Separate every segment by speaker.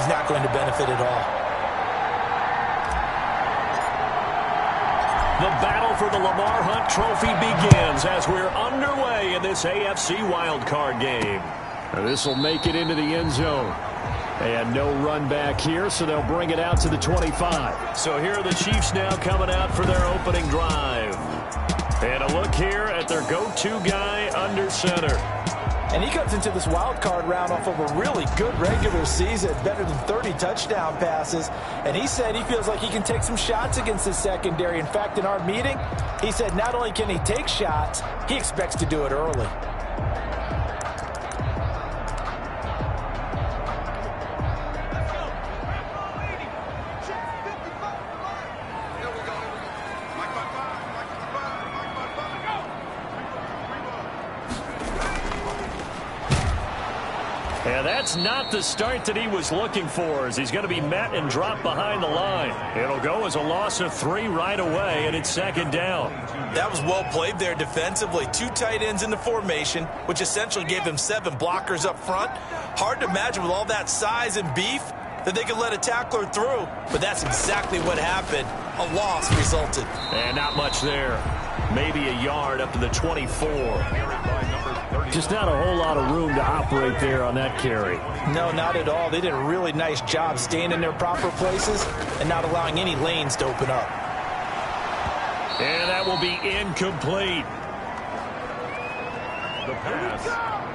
Speaker 1: he's not going to benefit at all.
Speaker 2: The battle for the Lamar Hunt Trophy begins as we're underway in this AFC wildcard game. This will make it into the end zone. And no run back here, so they'll bring it out to the 25. So here are the Chiefs now coming out for their opening drive. And a look here at their go-to guy under center.
Speaker 1: And he comes into this wild card round off of a really good regular season, better than 30 touchdown passes. And he said he feels like he can take some shots against his secondary. In fact, in our meeting, he said not only can he take shots, he expects to do it early.
Speaker 2: And that's not the start that he was looking for, as he's going to be met and dropped behind the line. It'll go as a loss of 3 right away, and it's second down.
Speaker 1: That was well played there defensively. 2 tight ends in the formation, which essentially gave him 7 blockers up front. Hard to imagine with all that size and beef that they could let a tackler through, but that's exactly what happened. A loss resulted.
Speaker 2: And not much there. Maybe a yard up to the 24. Just not a whole lot of room to operate there on that carry.
Speaker 1: No, not at all. They did a really nice job staying in their proper places and not allowing any lanes to open up.
Speaker 2: And that will be incomplete.
Speaker 3: The pass.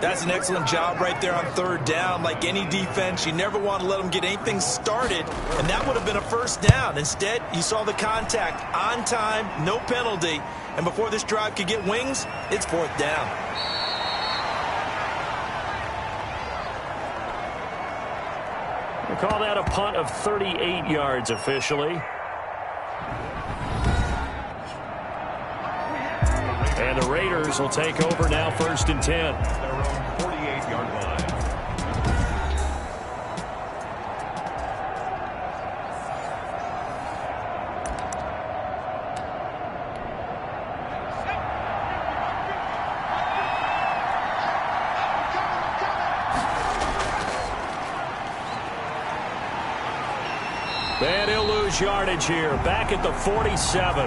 Speaker 1: That's an excellent job right there on 3rd down. Like any defense, you never want to let them get anything started, and that would have been a first down. Instead, you saw the contact on time, no penalty, and before this drive could get wings, it's 4th down.
Speaker 2: We'll call that a punt of 38 yards officially. And the Raiders will take over now, 1st and 10.
Speaker 3: Their own 48-yard line.
Speaker 2: And he'll lose yardage here, back at the 47.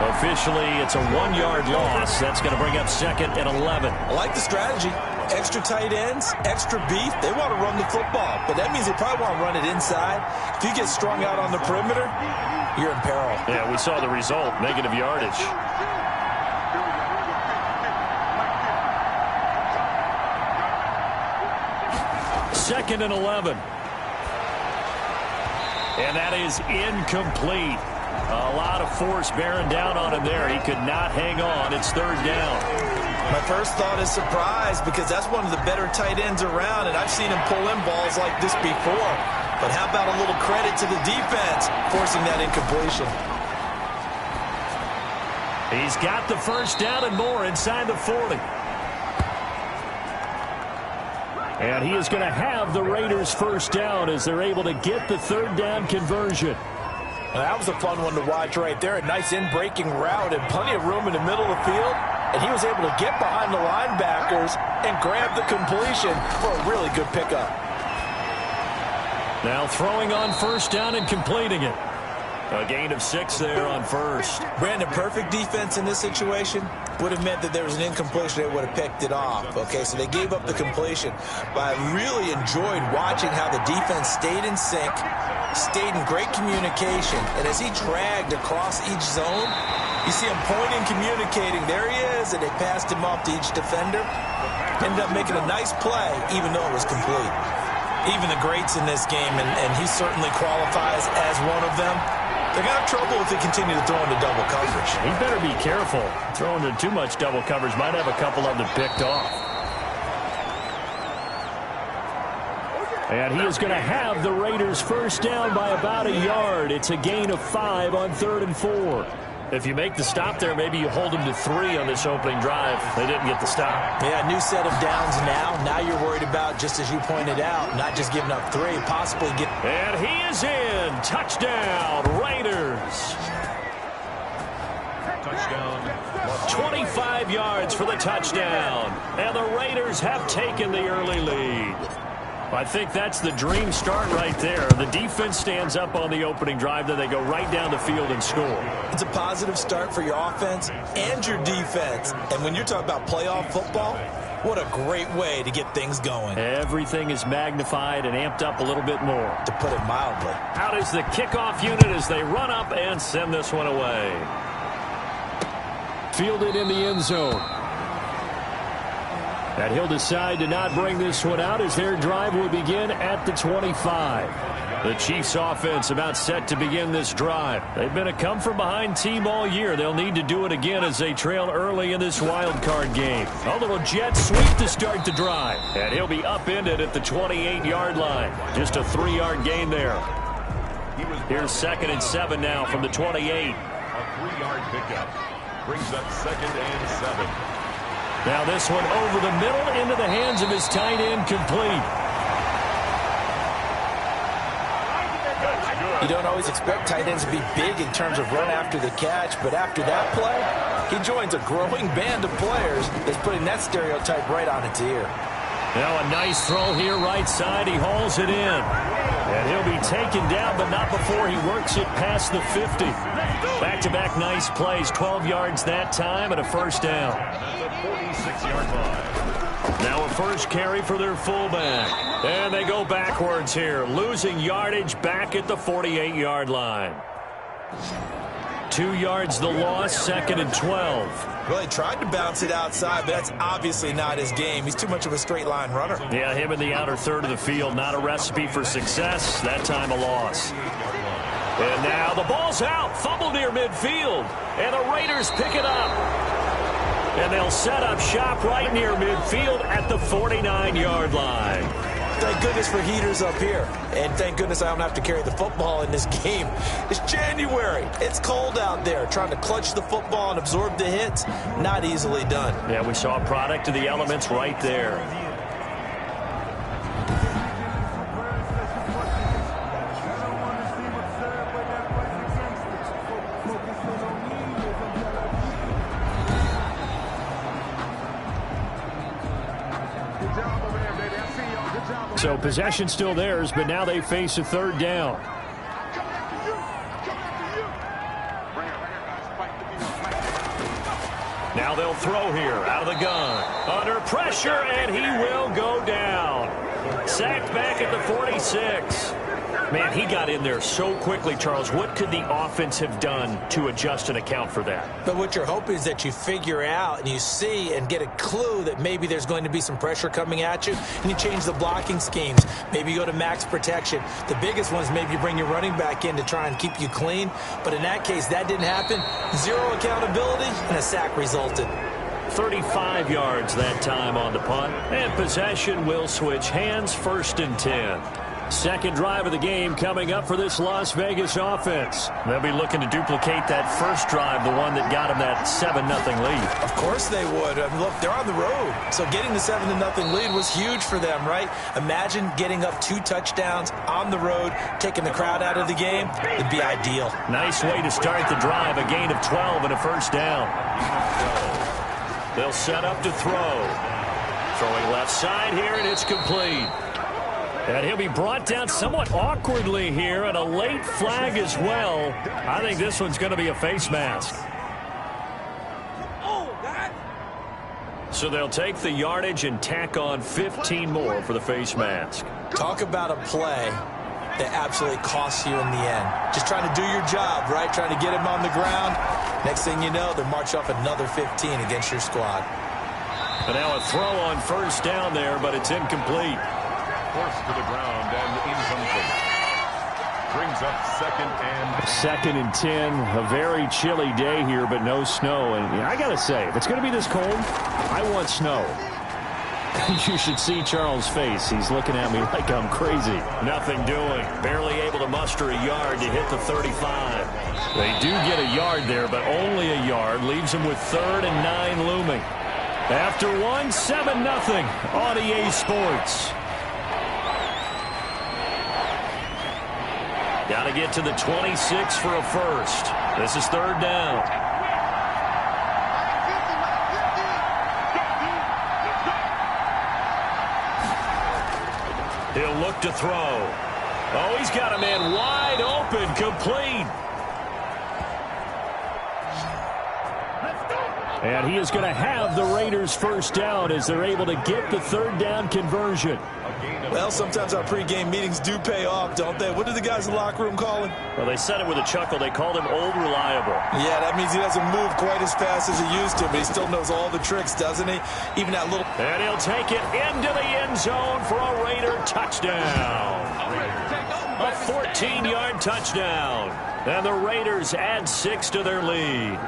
Speaker 2: Officially, it's a 1-yard loss. That's going to bring up 2nd and 11.
Speaker 1: I like the strategy. Extra tight ends, extra beef. They want to run the football, but that means they probably want to run it inside. If you get strung out on the perimeter, you're in peril.
Speaker 2: Yeah, we saw the result, negative yardage. Second and 11. And that is incomplete. A lot of force bearing down on him there. He could not hang on. It's 3rd down.
Speaker 1: My first thought is surprise, because that's one of the better tight ends around, and I've seen him pull in balls like this before. But how about a little credit to the defense forcing that incompletion?
Speaker 2: He's got the 1st down and more inside the 40. And he is going to have the Raiders' 1st down as they're able to get the 3rd down conversion.
Speaker 1: Well, that was a fun one to watch right there. A nice in-breaking route and plenty of room in the middle of the field. And he was able to get behind the linebackers and grab the completion for a really good pickup.
Speaker 2: Now throwing on 1st down and completing it. A gain of 6 there on 1st.
Speaker 1: Brandon, perfect defense in this situation would have meant that there was an incompletion. They would have picked it off. Okay, so they gave up the completion. But I really enjoyed watching how the defense stayed in sync, stayed in great communication. And as he dragged across each zone, you see him pointing, communicating. There he is, and they passed him off to each defender. Ended up making a nice play, even though it was complete. Even the greats in this game, and he certainly qualifies as one of them. They're going to have trouble if they continue to throw into double coverage.
Speaker 2: He better be careful. Throwing into too much double coverage might have a couple of them picked off. And he is going to have the Raiders' 1st down by about a yard. It's a gain of 5 on 3rd and 4. If you make the stop there, maybe you hold them to 3 on this opening drive. They didn't get the stop.
Speaker 1: Yeah, new set of downs now. Now you're worried about, just as you pointed out, not just giving up 3, possibly get...
Speaker 2: And he is in. Touchdown, Raiders.
Speaker 3: Touchdown.
Speaker 2: 25 yards for the touchdown. And the Raiders have taken the early lead. I think that's the dream start right there. The defense stands up on the opening drive, then they go right down the field and score.
Speaker 1: It's a positive start for your offense and your defense. And when you're talking about playoff football, what a great way to get things going.
Speaker 2: Everything is magnified and amped up a little bit more.
Speaker 1: To put it mildly.
Speaker 2: Out is the kickoff unit as they run up and send this one away. Fielded in the end zone. And he'll decide to not bring this one out as their drive will begin at the 25. The Chiefs offense about set to begin this drive. They've been a come-from-behind team all year. They'll need to do it again as they trail early in this wild card game. A little jet sweep to start the drive. And he'll be upended at the 28-yard line. Just a 3-yard gain there. Here's 2nd and 7 now from the 28.
Speaker 3: A 3-yard pickup. Brings up 2nd and 7.
Speaker 2: Now this one over the middle into the hands of his tight end, complete.
Speaker 1: You don't always expect tight ends to be big in terms of run after the catch, but after that play, he joins a growing band of players that's putting that stereotype right on its ear.
Speaker 2: Now a nice throw here right side. He hauls it in. And he'll be taken down, but not before he works it past the 50. Back-to-back nice plays. 12 yards that time and a first down.
Speaker 3: That's a 46-yard line.
Speaker 2: Now a first carry for their fullback. And they go backwards here. Losing yardage back at the 48-yard line. 2 yards the loss, 2nd and 12.
Speaker 1: Well, he tried to bounce it outside, but that's obviously not his game. He's too much of a straight-line runner.
Speaker 2: Yeah, him in the outer third of the field. Not a recipe for success. That time a loss. And now the ball's out. Fumble near midfield. And the Raiders pick it up. And they'll set up shop right near midfield at the 49-yard line.
Speaker 1: Thank goodness for heaters up here. And thank goodness I don't have to carry the football in this game. It's January. It's cold out there. Trying to clutch the football and absorb the hits, not easily done.
Speaker 2: Yeah, we saw a product of the elements right there. So possession still theirs, but now they face a third down. Now they'll throw here out of the gun. Under pressure, and he will go down. Sacked back at the 46. Man, he got in there so quickly, Charles. What could the offense have done to adjust and account for that?
Speaker 1: But what you're hoping is that you figure out and you see and get a clue that maybe there's going to be some pressure coming at you, and you change the blocking schemes. Maybe you go to max protection. The biggest one is maybe you bring your running back in to try and keep you clean. But in that case, that didn't happen. Zero accountability, and a sack resulted.
Speaker 2: 35 yards that time on the punt. And possession will switch hands, 1st and 10. Second drive of the game coming up for this Las Vegas offense. They'll be looking to duplicate that first drive, the one that got them that 7-0 lead.
Speaker 1: Of course they would. I mean, look, they're on the road. So getting the 7-0 lead was huge for them, right? Imagine getting up 2 touchdowns on the road, taking the crowd out of the game. It'd be ideal.
Speaker 2: Nice way to start the drive. A gain of 12 and a first down. They'll set up to throw. Throwing left side here, and it's complete. And he'll be brought down somewhat awkwardly here, and a late flag as well. I think this one's going to be a face mask. So they'll take the yardage and tack on 15 more for the face mask.
Speaker 1: Talk about a play that absolutely costs you in the end. Just trying to do your job, right? Trying to get him on the ground. Next thing you know, they're marching off another 15 against your squad.
Speaker 2: And now a throw on first down there, but it's incomplete.
Speaker 3: Forced to the ground and incomplete. Brings up 2nd and
Speaker 2: 10. A very chilly day here, but no snow. And I got to say, if it's going to be this cold, I want snow. You should see Charles' face. He's looking at me like I'm crazy. Nothing doing. Barely able to muster a yard to hit the 35. They do get a yard there, but only a yard. Leaves them with 3rd and 9 looming. After one, 7-0 on EA Sports. Got to get to the 26 for a first. This is 3rd down. He'll look to throw. Oh, he's got a man wide open, complete. And he is going to have the Raiders first down as they're able to get the third down conversion.
Speaker 1: Well, sometimes our pregame meetings do pay off, don't they? What did the guys in the locker room call him?
Speaker 2: Well, they said it with a chuckle. They called him Old Reliable.
Speaker 1: Yeah, that means he doesn't move quite as fast as he used to, but he still knows all the tricks, doesn't he? Even that little...
Speaker 2: And he'll take it into the end zone for a Raider touchdown. A 14-yard touchdown. And the Raiders add 6 to their lead.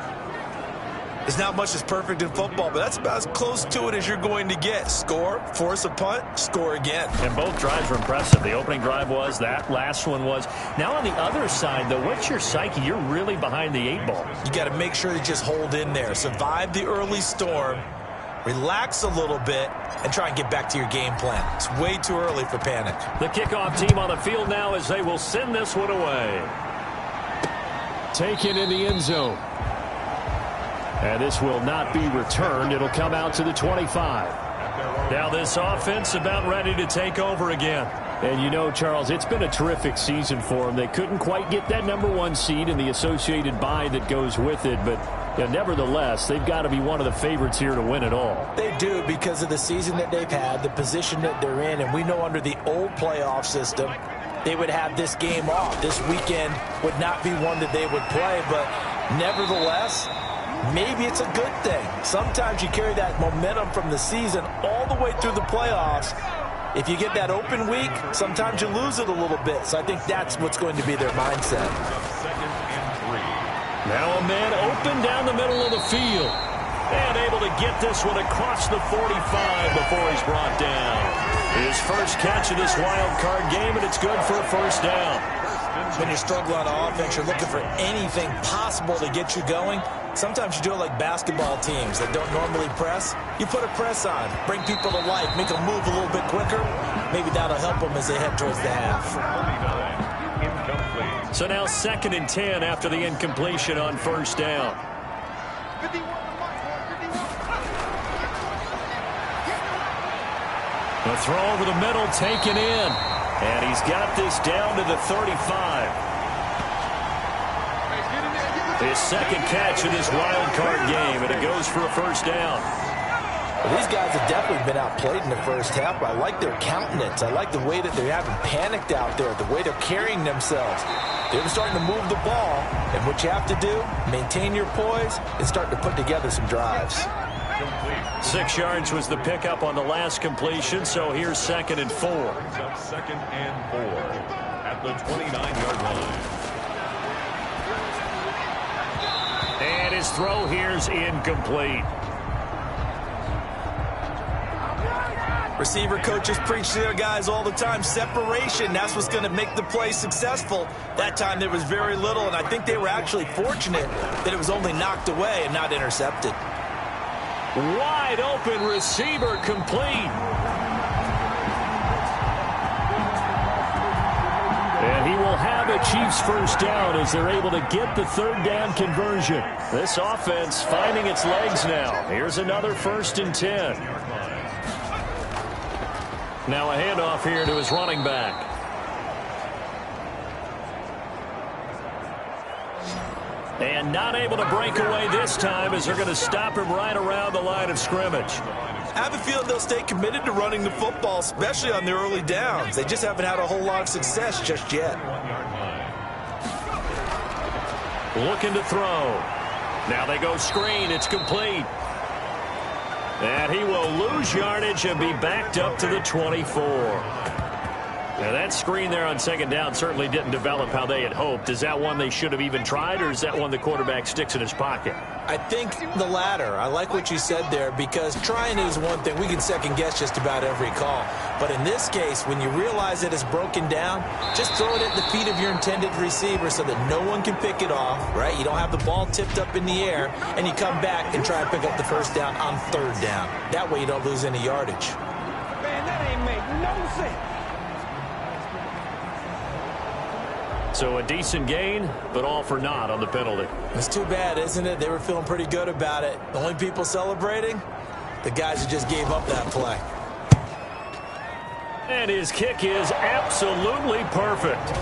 Speaker 1: There's not much that's perfect in football, but that's about as close to it as you're going to get. Score, force a punt, score again.
Speaker 2: And both drives were impressive. The opening drive was, that last one was. Now on the other side, though, what's your psyche? You're really behind the 8 ball.
Speaker 1: You got to make sure to just hold in there. Survive the early storm, relax a little bit, and try and get back to your game plan. It's way too early for panic.
Speaker 2: The kickoff team on the field now as they will send this one away. Taken in the end zone. And this will not be returned. It'll come out to the 25. Now this offense about ready to take over again. And you know, Charles, it's been a terrific season for them. They couldn't quite get that #1 seed and the associated bye that goes with it. But nevertheless, they've got to be one of the favorites here to win it all.
Speaker 1: They do, because of the season that they've had, the position that they're in. And we know under the old playoff system, they would have this game off. This weekend would not be one that they would play. But nevertheless, maybe it's a good thing. Sometimes you carry that momentum from the season all the way through the playoffs. If you get that open week, sometimes you lose it a little bit. So I think that's what's going to be their mindset.
Speaker 2: Now a man open down the middle of the field. And able to get this one across the 45 before he's brought down. His first catch of this wild card game, and it's good for a first down.
Speaker 1: When you're struggling on offense, you're looking for anything possible to get you going. Sometimes you do it like basketball teams that don't normally press. You put a press on, bring people to life, make them move a little bit quicker. Maybe that'll help them as they head towards the half.
Speaker 2: So now 2nd and 10 after the incompletion on first down. The throw over the middle taken in. And he's got this down to the 35. His second catch in this wild card game, and it goes for a first down.
Speaker 1: Well, these guys have definitely been outplayed in the first half. I like their countenance. I like the way that they haven't panicked out there, the way they're carrying themselves. They're starting to move the ball, and what you have to do, maintain your poise and start to put together some drives.
Speaker 2: 6 yards was the pickup on the last completion, so here's 2nd and 4.
Speaker 3: 2nd and 4 at the 29-yard line.
Speaker 2: And his throw here's incomplete.
Speaker 1: Receiver coaches preach to their guys all the time. Separation, that's what's going to make the play successful. That time there was very little, and I think they were actually fortunate that it was only knocked away and not intercepted.
Speaker 2: Wide open receiver complete. And he will have a Chiefs first down as they're able to get the third down conversion. This offense finding its legs now. Here's another 1st and 10. Now a handoff here to his running back. And not able to break away this time as they're going to stop him right around the line of scrimmage.
Speaker 1: I have a feeling they'll stay committed to running the football, especially on their early downs. They just haven't had a whole lot of success just yet.
Speaker 2: Looking to throw. Now they go screen. It's complete. And he will lose yardage and be backed up to the 24. Now that screen there on 2nd down certainly didn't develop how they had hoped. Is that one they should have even tried, or is that one the quarterback sticks in his pocket?
Speaker 1: I think the latter. I like what you said there, because trying is one thing. We can second guess just about every call. But in this case, when you realize that it's broken down, just throw it at the feet of your intended receiver so that no one can pick it off, right? You don't have the ball tipped up in the air, and you come back and try to pick up the first down on 3rd down. That way you don't lose any yardage.
Speaker 4: Man, that ain't make no sense.
Speaker 2: So a decent gain, but all for naught on the penalty.
Speaker 1: It's too bad, isn't it? They were feeling pretty good about it. The only people celebrating, the guys who just gave up that play.
Speaker 2: And his kick is absolutely perfect.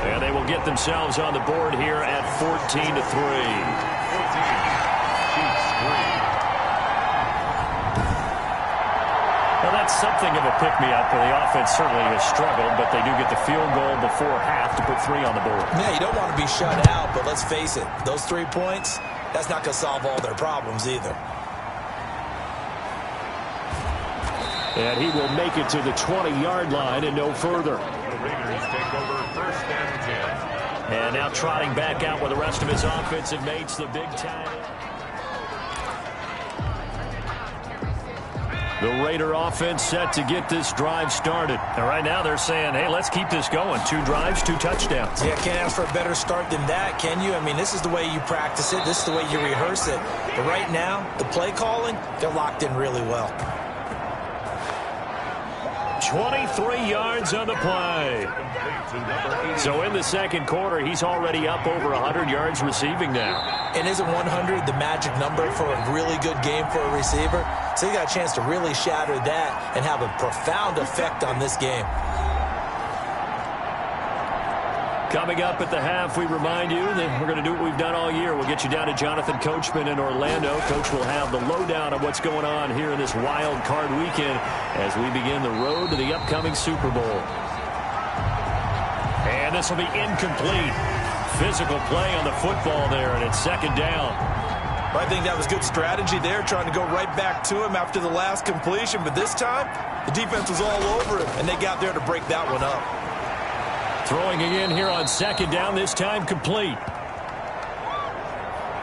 Speaker 2: And they will get themselves on the board here at 14-3. Well, that's something of a pick-me-up. The offense certainly has struggled, but they do get the field goal before half to put 3 on the board.
Speaker 1: Yeah, you don't want to be shut out, but let's face it, those 3 points, that's not going to solve all their problems either.
Speaker 2: And he will make it to the 20-yard line and no further.
Speaker 3: The Raiders take over 1st and 10.
Speaker 2: And now trotting back out with the rest of his offensive mates, the big tight end. The Raider offense set to get this drive started. And right now they're saying, hey, let's keep this going. 2 drives, 2 touchdowns.
Speaker 1: Yeah, can't ask for a better start than that, can you? I mean, this is the way you practice it. This is the way you rehearse it. But right now, the play calling, they're locked in really well.
Speaker 2: 23 yards on the play. So in the second quarter, he's already up over 100 yards receiving now.
Speaker 1: And isn't 100 the magic number for a really good game for a receiver? So you got a chance to really shatter that and have a profound effect on this game.
Speaker 2: Coming up at the half, we remind you that we're going to do what we've done all year. We'll get you down to Jonathan Coachman in Orlando. Coach will have the lowdown of what's going on here in this wild card weekend as we begin the road to the upcoming Super Bowl. And this will be incomplete. Physical play on the football there, and it's 2nd down.
Speaker 1: I think that was good strategy there, trying to go right back to him after the last completion. But this time, the defense was all over him, and they got there to break that one up.
Speaker 2: Throwing again here on 2nd down, this time complete.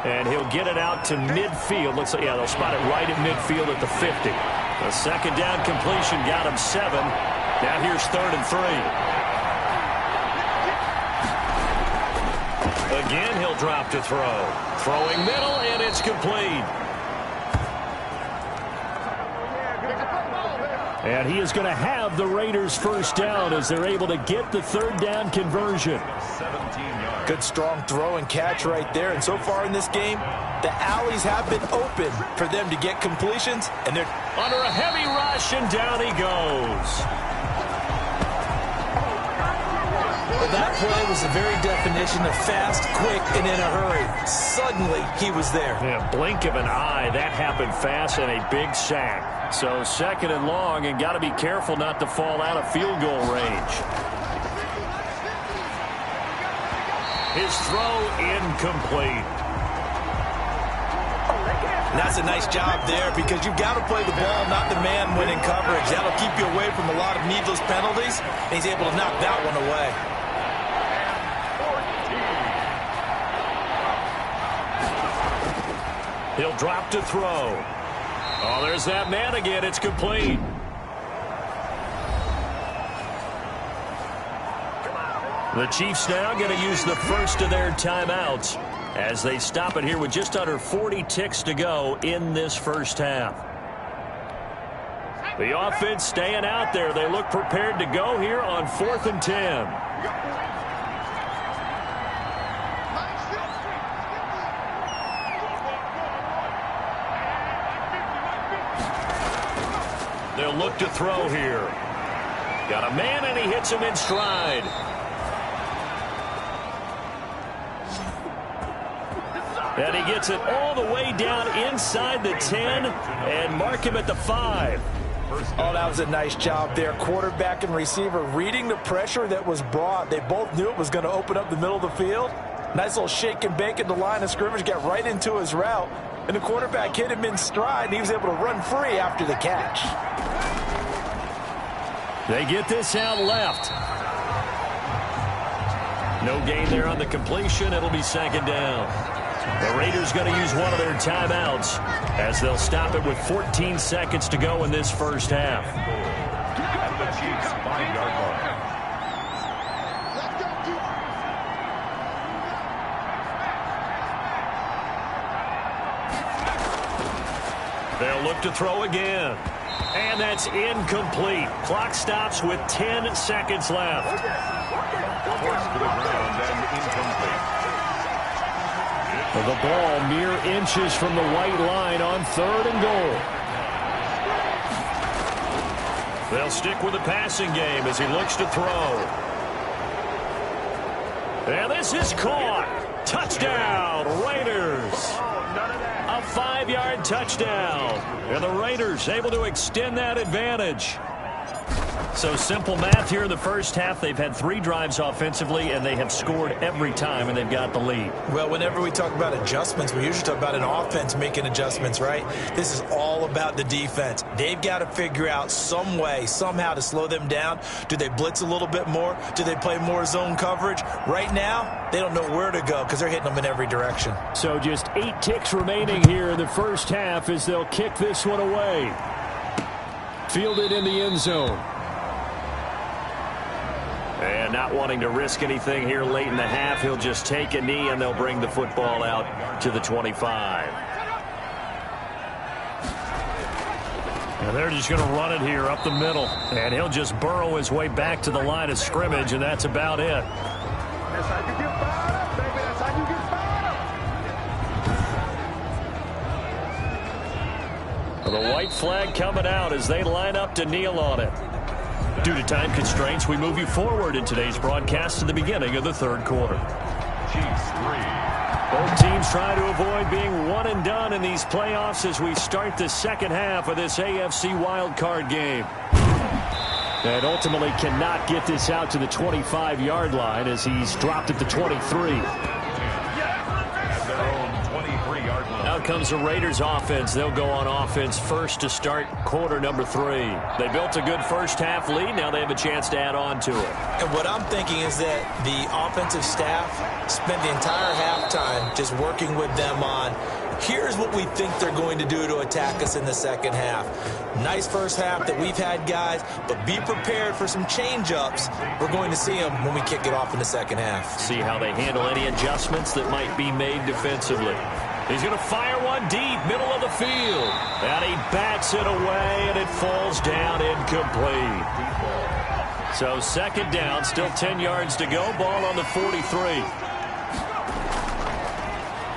Speaker 2: And he'll get it out to midfield. Looks like, yeah, they'll spot it right at midfield at the 50. The 2nd down completion got him 7. Now here's 3rd and 3. Again, he'll drop to throw. Throwing middle, and it's complete. And he is going to have the Raiders' 1st down as they're able to get the 3rd down conversion.
Speaker 3: 17 yards.
Speaker 1: Good strong throw and catch right there. And so far in this game, the alleys have been open for them to get completions. And they're
Speaker 2: under a heavy rush, and down he goes.
Speaker 1: Well, that play was the very definition of fast, quick, and in a hurry. Suddenly, he was there.
Speaker 2: Yeah, blink of an eye. That happened fast and a big sack. So 2nd and long, and got to be careful not to fall out of field goal range. His throw incomplete.
Speaker 1: And that's a nice job there because you've got to play the ball, not the man when in coverage. That'll keep you away from a lot of needless penalties, and he's able to knock that one away.
Speaker 2: He'll drop to throw. Oh, there's that man again. It's complete. The Chiefs now going to use the first of their timeouts as they stop it here with just under 40 ticks to go in this first half. The offense staying out there. They look prepared to go here on 4th and 10. They'll look to throw here. Got a man, and he hits him in stride. And he gets it all the way down inside the 10 and mark him at the 5.
Speaker 1: Oh, that was a nice job there. Quarterback and receiver reading the pressure that was brought. They both knew it was going to open up the middle of the field. Nice little shake and bake at the line of scrimmage, got right into his route. And the quarterback hit him in stride, and he was able to run free after the catch.
Speaker 2: They get this out left. No gain there on the completion. It'll be 2nd down. The Raiders going to use one of their timeouts as they'll stop it with 14 seconds to go in this first half.
Speaker 3: At the Chiefs' 5-yard line.
Speaker 2: They'll look to throw again. And that's incomplete. Clock stops with 10 seconds left.
Speaker 3: Forced to the ground and incomplete.
Speaker 2: The ball mere inches from the white line on 3rd and goal. They'll stick with the passing game as he looks to throw. And this is caught. Touchdown, Raiders. A 5-yard touchdown. And the Raiders able to extend that advantage. So simple math here in the first half. They've had 3 drives offensively, and they have scored every time, and they've got the lead.
Speaker 1: Well, whenever we talk about adjustments, we usually talk about an offense making adjustments, right? This is all about the defense. They've got to figure out some way, somehow to slow them down. Do they blitz a little bit more? Do they play more zone coverage? Right now, they don't know where to go because they're hitting them in every direction.
Speaker 2: So just 8 ticks remaining here in the first half as they'll kick this one away. Fielded in the end zone. And not wanting to risk anything here late in the half, he'll just take a knee and they'll bring the football out to the 25. And they're just going to run it here up the middle. And he'll just burrow his way back to the line of scrimmage, and that's about it.
Speaker 4: That's how you get fired up, baby. That's how you get fired up.
Speaker 2: The white flag coming out as they line up to kneel on it. Due to time constraints, we move you forward in today's broadcast to the beginning of the third quarter.
Speaker 3: Chiefs 3.
Speaker 2: Both teams trying to avoid being one and done in these playoffs as we start the second half of this AFC wildcard game. And ultimately cannot get this out to the 25-yard line as he's dropped at the 23.
Speaker 3: At their own 23-yard line.
Speaker 2: Now comes the Raiders offense. They'll go on offense first to start quarter number 3. They built a good first half lead. Now they have a chance to add on to it.
Speaker 1: And what I'm thinking is that the offensive staff spent the entire halftime just working with them on, here's what we think they're going to do to attack us in the second half. Nice first half that we've had, guys, but be prepared for some change-ups. We're going to see them when we kick it off in the second half.
Speaker 2: See how they handle any adjustments that might be made defensively. He's going to fire one deep, middle of the field. And he bats it away, and it falls down incomplete. So second down, still 10 yards to go. Ball on the 43.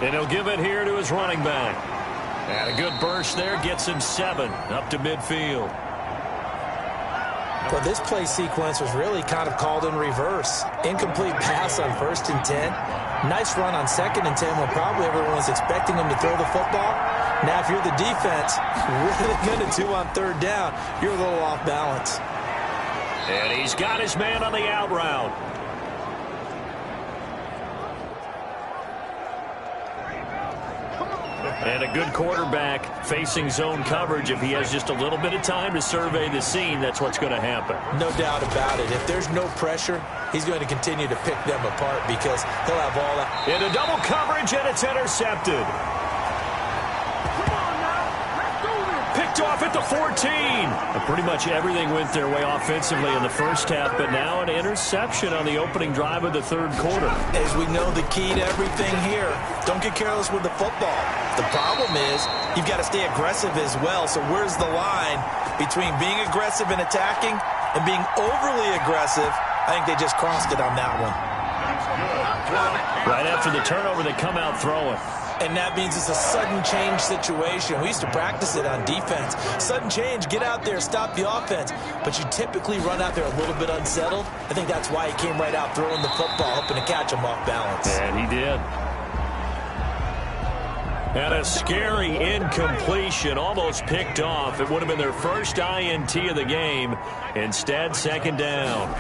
Speaker 2: And he'll give it here to his running back. And a good burst there gets him 7 up to midfield.
Speaker 1: Well, this play sequence was really kind of called in reverse. Incomplete pass on 1st and 10. Nice run on 2nd and 10 when probably everyone was expecting him to throw the football. Now, if you're the defense, what are they going to do on 3rd down? You're a little off balance.
Speaker 2: And he's got his man on the out route. And a good quarterback facing zone coverage. If he has just a little bit of time to survey the scene, that's what's going to happen.
Speaker 1: No doubt about it. If there's no pressure, he's going to continue to pick them apart because he'll have all that.
Speaker 2: Into double coverage, and it's intercepted. Picked off at the 14. Pretty much everything went their way offensively in the first half, but now an interception on the opening drive of the third quarter.
Speaker 1: As we know, the key to everything here, don't get careless with the football. The problem is you've got to stay aggressive as well. So where's the line between being aggressive and attacking and being overly aggressive? I think they just crossed it on that one.
Speaker 2: Right after the turnover, they come out throwing.
Speaker 1: And that means it's a sudden change situation. We used to practice it on defense. Sudden change, get out there, stop the offense. But you typically run out there a little bit unsettled. I think that's why he came right out throwing the football, hoping to catch him off balance.
Speaker 2: And he did. And a scary incompletion, almost picked off. It would have been their first INT of the game. Instead, second down.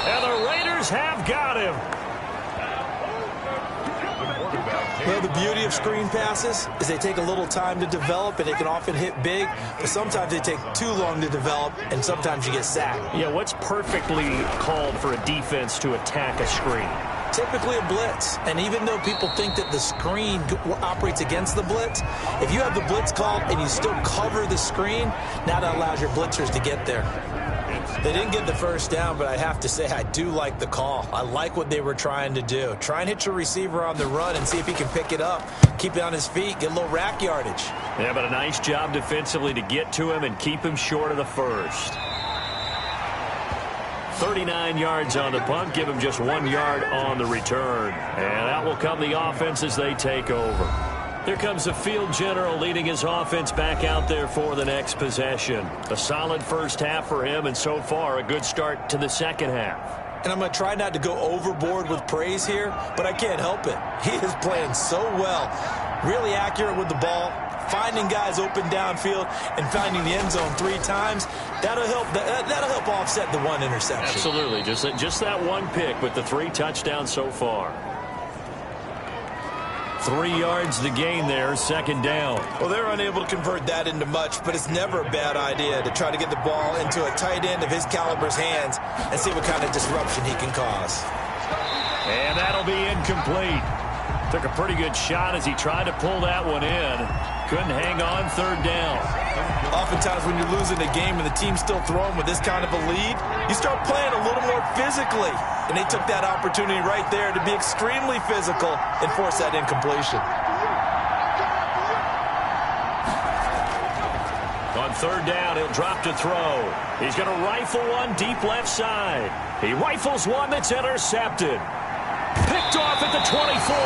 Speaker 2: And the Raiders have got him.
Speaker 1: Well, the beauty of screen passes is they take a little time to develop, and they can often hit big, but sometimes they take too long to develop, and sometimes you get sacked.
Speaker 2: Yeah, what's perfectly called for a defense to attack a screen?
Speaker 1: Typically a blitz, and even though people think that the screen operates against the blitz, if you have the blitz called and you still cover the screen, now that allows your blitzers to get there. They didn't get the first down, but I have to say I do like the call. I like what they were trying to do. Try and hit your receiver on the run and see if he can pick it up. Keep it on his feet, get a little rack yardage.
Speaker 2: Yeah, but a nice job defensively to get to him and keep him short of the first. 39 yards on the punt, give him just 1 yard on the return. And out will come the offense as they take over. Here comes the field general leading his offense back out there for the next possession. A solid first half for him, and so far a good start to the second half.
Speaker 1: And I'm going to try not to go overboard with praise here, but I can't help it. He is playing so well. Really accurate with the ball, finding guys open downfield, and finding the end zone 3 times. That'll help offset the 1 interception.
Speaker 2: Absolutely. Just that 1 pick with the 3 touchdowns so far. 3 yards to gain there, second down.
Speaker 1: Well, they're unable to convert that into much, but it's never a bad idea to try to get the ball into a tight end of his caliber's hands and see what kind of disruption he can cause.
Speaker 2: And that'll be incomplete. Took a pretty good shot as he tried to pull that one in. Couldn't hang on, third down.
Speaker 1: Oftentimes when you're losing a game and the team's still throwing with this kind of a lead, you start playing a little more physically. And they took that opportunity right there to be extremely physical and force that incompletion.
Speaker 2: On third down, he'll drop to throw. He's going to rifle one deep left side. He rifles one that's intercepted. Picked off at the 24.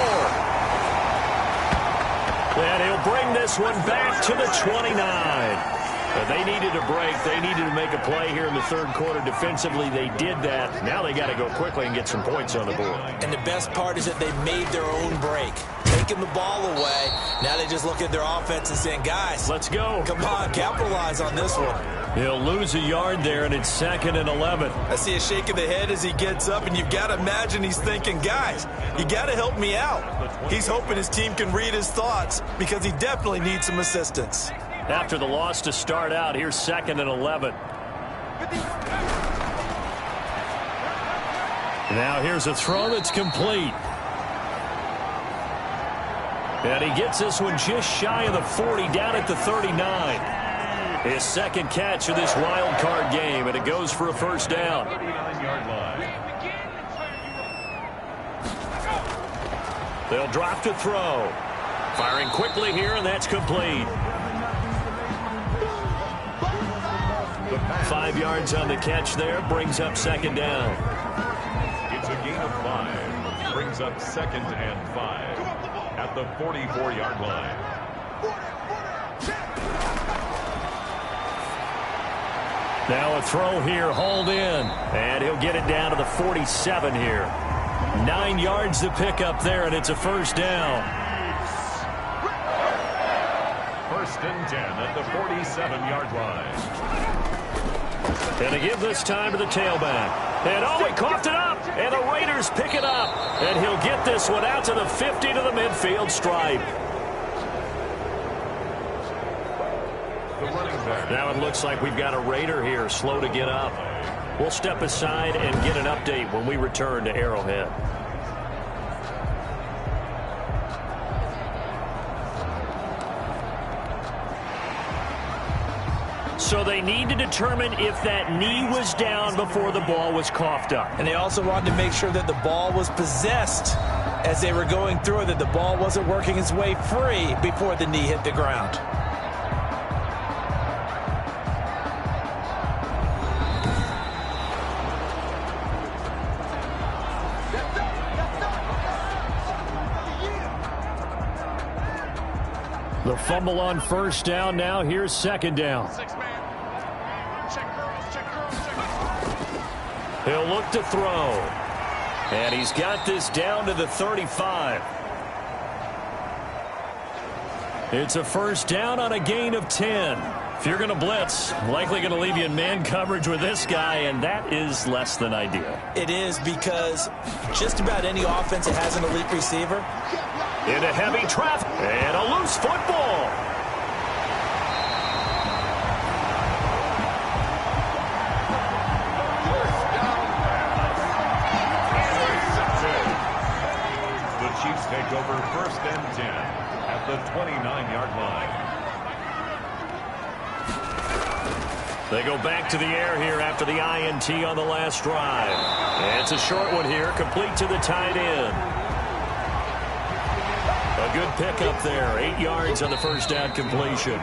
Speaker 2: And he'll bring this one back to the 29. They needed a break. They needed to make a play here in the third quarter defensively. They did that. Now they got to go quickly and get some points on the board.
Speaker 1: And the best part is that they made their own break. Taking the ball away. Now they just look at their offense and saying, guys,
Speaker 2: let's go.
Speaker 1: Come on, capitalize on this one.
Speaker 2: He'll lose a yard there, and it's 2nd and 11.
Speaker 1: I see a shake of the head as he gets up, and you've got to imagine he's thinking, guys, you got to help me out. He's hoping his team can read his thoughts because he definitely needs some assistance.
Speaker 2: After the loss to start out, here's 2nd and 11. Now here's a throw that's complete. And he gets this one just shy of the 40, down at the 39. His second catch of this wild card game, and it goes for a first down.
Speaker 3: 39-yard line.
Speaker 2: They'll drop to throw. Firing quickly here, and that's complete. 5 yards on the catch there, brings up second down.
Speaker 3: It's a gain of 5. Brings up 2nd and 5 at the 44-yard line.
Speaker 2: Now a throw here, hauled in, and he'll get it down to the 47 here. 9 yards to pick up there, and it's a first down.
Speaker 3: 1st and 10 at the 47-yard line.
Speaker 2: And to give this time to the tailback. And oh, he coughed it up, and the Raiders pick it up. And he'll get this one out to the 50 to the midfield stripe. Now it looks like we've got a Raider here, slow to get up. We'll step aside and get an update when we return to Arrowhead. So they need to determine if that knee was down before the ball was coughed up.
Speaker 1: And they also wanted to make sure that the ball was possessed as they were going through it, that the ball wasn't working its way free before the knee hit the ground.
Speaker 2: The fumble on first down. Now here's second down. He'll look to throw. And he's got this down to the 35. It's a first down on a gain of 10. If you're going to blitz, likely going to leave you in man coverage with this guy, and that is less than ideal.
Speaker 1: It is, because just about any offense that has an elite receiver.
Speaker 2: Into heavy traffic, and a loose football.
Speaker 3: The Chiefs take over 1st and 10 at the 29-yard line.
Speaker 2: They go back to the air here after the INT on the last drive. And it's a short one here, complete to the tight end. A good pickup there, 8 yards on the first down completion.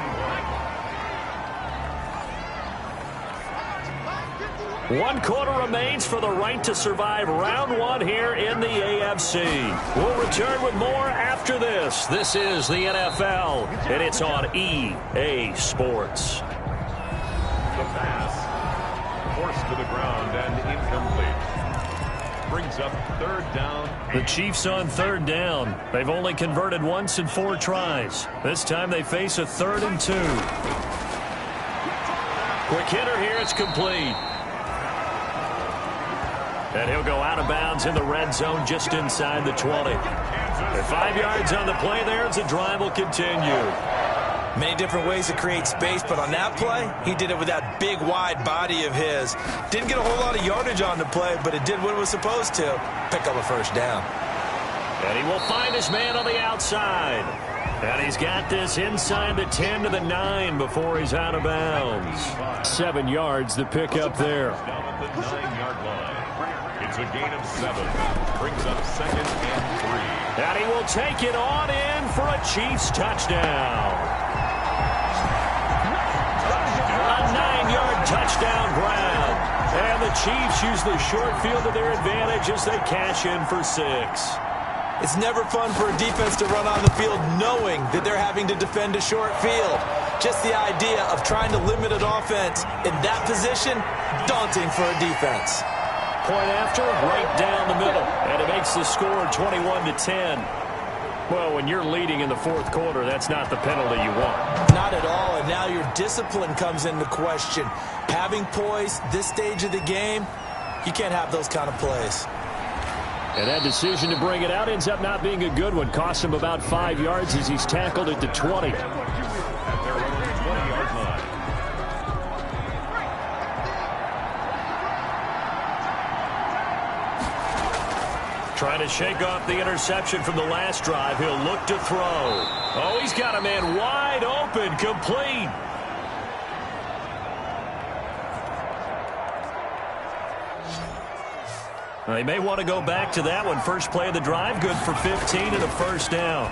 Speaker 2: 1 quarter remains for the right to survive round 1 here in the AFC. We'll return with more after this. This is the NFL, and it's on EA Sports.
Speaker 3: The pass, forced to the ground and incomplete. Brings up 3rd down.
Speaker 2: The Chiefs on 3rd down. They've only converted once in 4 tries. This time they face a 3rd and 2. Quick hitter here, it's complete. And he'll go out of bounds in the red zone just inside the 20. And 5 yards on the play there as the drive will continue.
Speaker 1: Many different ways to create space, but on that play, he did it with that big, wide body of his. Didn't get a whole lot of yardage on the play, but it did what it was supposed to. Pick up a 1st down.
Speaker 2: And he will find his man on the outside. And he's got this inside the 10 to the 9 before he's out of bounds. 7 yards to pick up there.
Speaker 3: Down at the 9-yard line. It's a gain of 7. Brings up 2nd and 3.
Speaker 2: And he will take it on in for a Chiefs touchdown. A 9-yard touchdown ground. And the Chiefs use the short field to their advantage as they cash in for 6.
Speaker 1: It's never fun for a defense to run on the field knowing that they're having to defend a short field. Just the idea of trying to limit an offense in that position, daunting for a defense.
Speaker 2: Point after, right down the middle. And it makes the score 21-10. Well, when you're leading in the 4th quarter, that's not the penalty you want.
Speaker 1: Not at all, and now your discipline comes into question. Having poise this stage of the game, you can't have those kind of plays.
Speaker 2: And that decision to bring it out ends up not being a good one. Cost him about 5 yards as he's tackled at the 20.
Speaker 3: At their own 20-yard line.
Speaker 2: Trying to shake off the interception from the last drive. He'll look to throw. Oh, he's got a man wide open, complete. They may want to go back to that one. First play of the drive, good for 15 and a 1st down.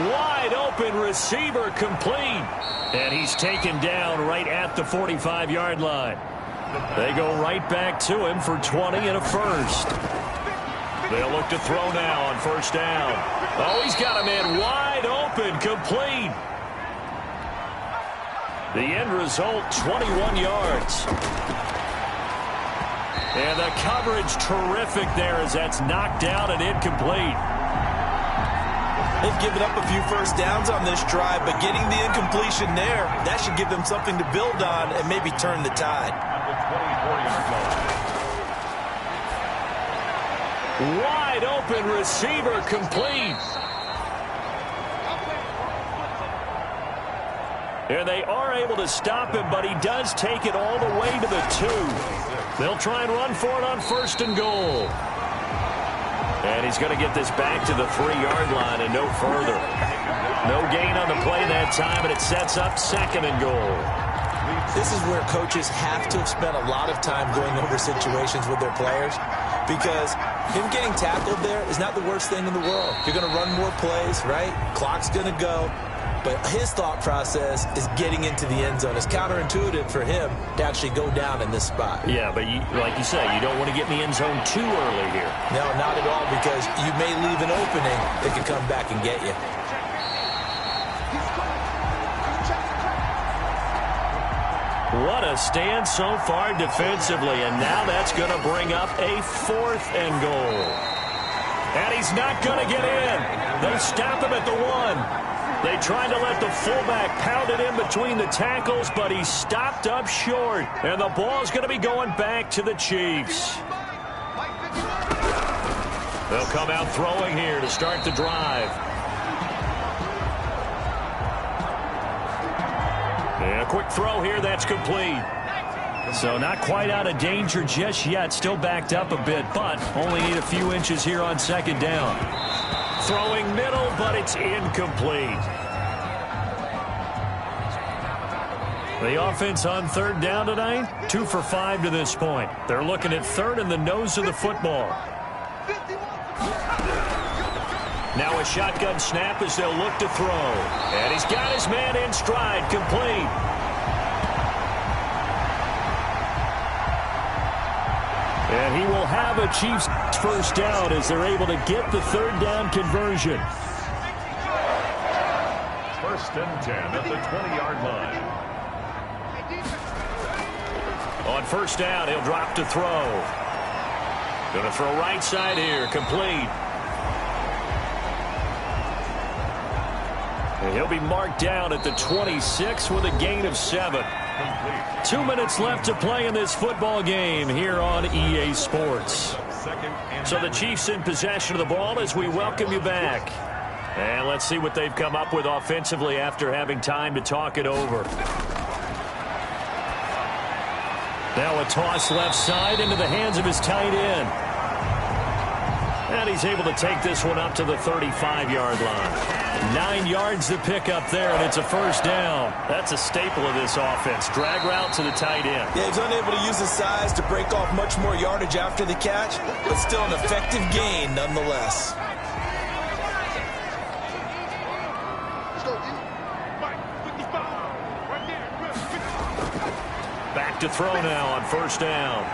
Speaker 2: Wide open receiver, complete. And he's taken down right at the 45-yard line. They go right back to him for 20 and a 1st. They'll look to throw now on 1st down. Oh, he's got a man wide open, complete. The end result, 21 yards. And the coverage terrific there as that's knocked out and incomplete.
Speaker 1: They've given up a few 1st downs on this drive, but getting the incompletion there, that should give them something to build on and maybe turn the tide.
Speaker 2: Wide open receiver, complete. And they are able to stop him, but he does take it all the way to the 2. They'll try and run for it on 1st and goal. And he's going to get this back to the 3-yard line and no further. No gain on the play that time, and it sets up 2nd and goal.
Speaker 1: This is where coaches have to have spent a lot of time going over situations with their players, because him getting tackled there is not the worst thing in the world. You're going to run more plays, right? Clock's going to go. But his thought process is getting into the end zone. It's counterintuitive for him to actually go down in this spot.
Speaker 2: Yeah, but like you say, you don't want to get in the end zone too early here.
Speaker 1: No, not at all, because you may leave an opening that could come back and get you.
Speaker 2: What a stand so far defensively, and now that's going to bring up a 4th and goal. And he's not going to get in. They stop him at the 1. They tried to let the fullback pound it in between the tackles, but he stopped up short. And the ball's going to be going back to the Chiefs. They'll come out throwing here to start the drive. And a quick throw here, that's complete. So not quite out of danger just yet. Still backed up a bit, but only need a few inches here on 2nd down. Throwing middle, but it's incomplete. The offense on 3rd down tonight, 2 for 5 to this point. They're looking at 3rd and the nose of the football. Now a shotgun snap as they'll look to throw. And he's got his man in stride, complete. And he will have a Chiefs first down as they're able to get the third down conversion.
Speaker 3: First and 10 at the 20-yard line.
Speaker 2: On first down, he'll drop to throw. Going to throw right side here, complete. And he'll be marked down at the 26 with a gain of 7. 2 minutes left to play in this football game here on EA Sports. So the Chiefs in possession of the ball as we welcome you back. And let's see what they've come up with offensively after having time to talk it over. Now a toss left side into the hands of his tight end. And he's able to take this one up to the 35-yard line. 9 yards to pick up there, and it's a first down. That's a staple of this offense. Drag route to the tight end.
Speaker 1: Yeah, he's unable to use his size to break off much more yardage after the catch, but still an effective gain nonetheless.
Speaker 2: Back to throw now on first down.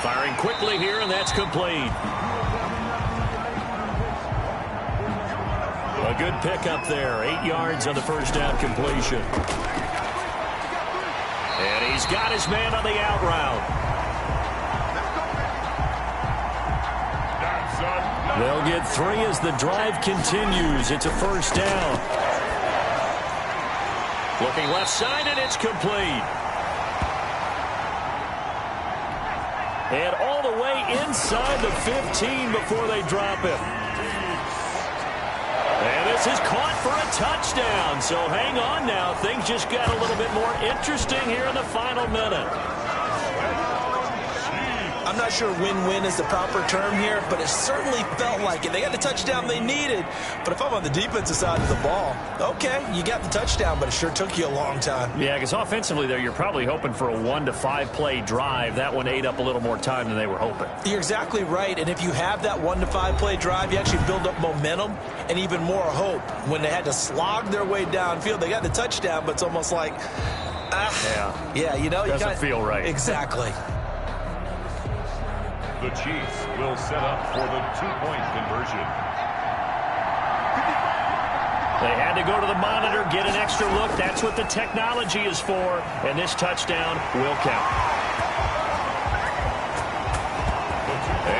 Speaker 2: Firing quickly here, and that's complete. A good pickup there. 8 yards on the first down completion. And he's got his man on the out route. They'll get 3 as the drive continues. It's a first down. Looking left side, and it's complete. And all the way inside the 15 before they drop him. And this is caught for a touchdown. So hang on now. Things just got a little bit more interesting here in the final minute.
Speaker 1: I'm not sure win-win is the proper term here, but it certainly felt like it. They got the touchdown they needed. But if I'm on the defensive side of the ball, okay, you got the touchdown, but it sure took you a long time.
Speaker 2: Yeah, because offensively there, you're probably hoping for a 1 to 5 play drive. That one ate up a little more time than they were hoping.
Speaker 1: You're exactly right. And if you have that 1 to 5 play drive, you actually build up momentum and even more hope. When they had to slog their way downfield, they got the touchdown, but it's almost like, yeah, you know,
Speaker 2: doesn't feel right.
Speaker 1: Exactly.
Speaker 3: The Chiefs will set up for the two-point conversion.
Speaker 2: They had to go to the monitor, get an extra look. That's what the technology is for. And this touchdown will count.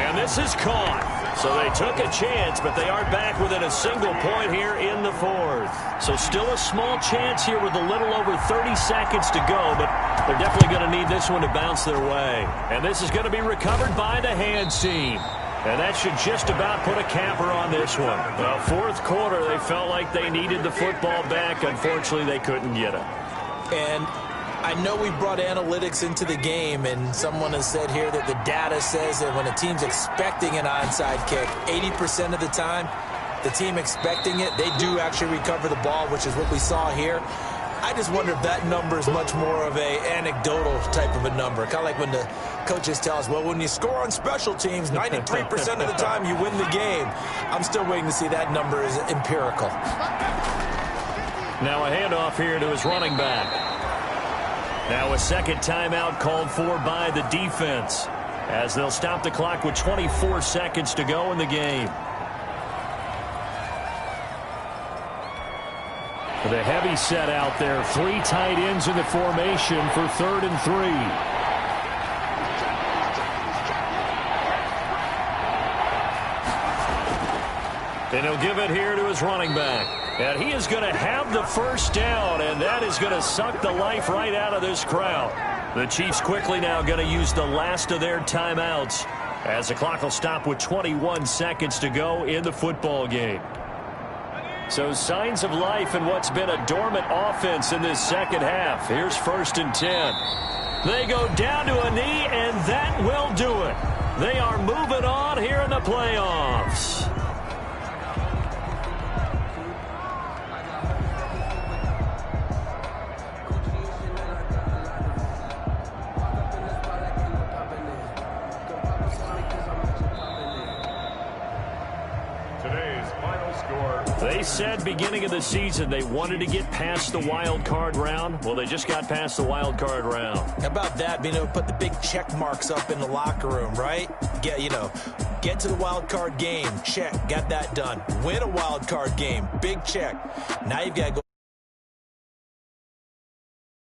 Speaker 2: And this is caught. So they took a chance, but they are back within a single point here in the fourth. So still a small chance here with a little over 30 seconds to go, but they're definitely going to need this one to bounce their way. And this is going to be recovered by the hands team. And that should just about put a capper on this one. Well, fourth quarter, they felt like they needed the football back. Unfortunately, they couldn't get it.
Speaker 1: And I know we brought analytics into the game, and someone has said here that the data says that when a team's expecting an onside kick, 80% of the time, the team expecting it, they do actually recover the ball, which is what we saw here. I just wonder if that number is much more of a anecdotal type of a number. Kind of like when the coaches tell us, well, when you score on special teams, 93% of the time you win the game. I'm still waiting to see that number is empirical.
Speaker 2: Now a handoff here to his running back. Now a second timeout called for by the defense as they'll stop the clock with 24 seconds to go in the game. The heavy set out there. 3 tight ends in the formation for 3rd and 3. And he'll give it here to his running back. And he is going to have the first down, and that is going to suck the life right out of this crowd. The Chiefs quickly now going to use the last of their timeouts as the clock will stop with 21 seconds to go in the football game. So signs of life in what's been a dormant offense in this second half. Here's 1st and 10. They go down to a knee, and that will do it. They are moving on here in the playoffs. They said beginning of the season they wanted to get past the wild card round. Well, they just got past the wild card round.
Speaker 1: How about that, being able to put the big check marks up in the locker room, right? get to the wild card game. Check. Got that done. Win a wild card game. Big check. Now you've got to go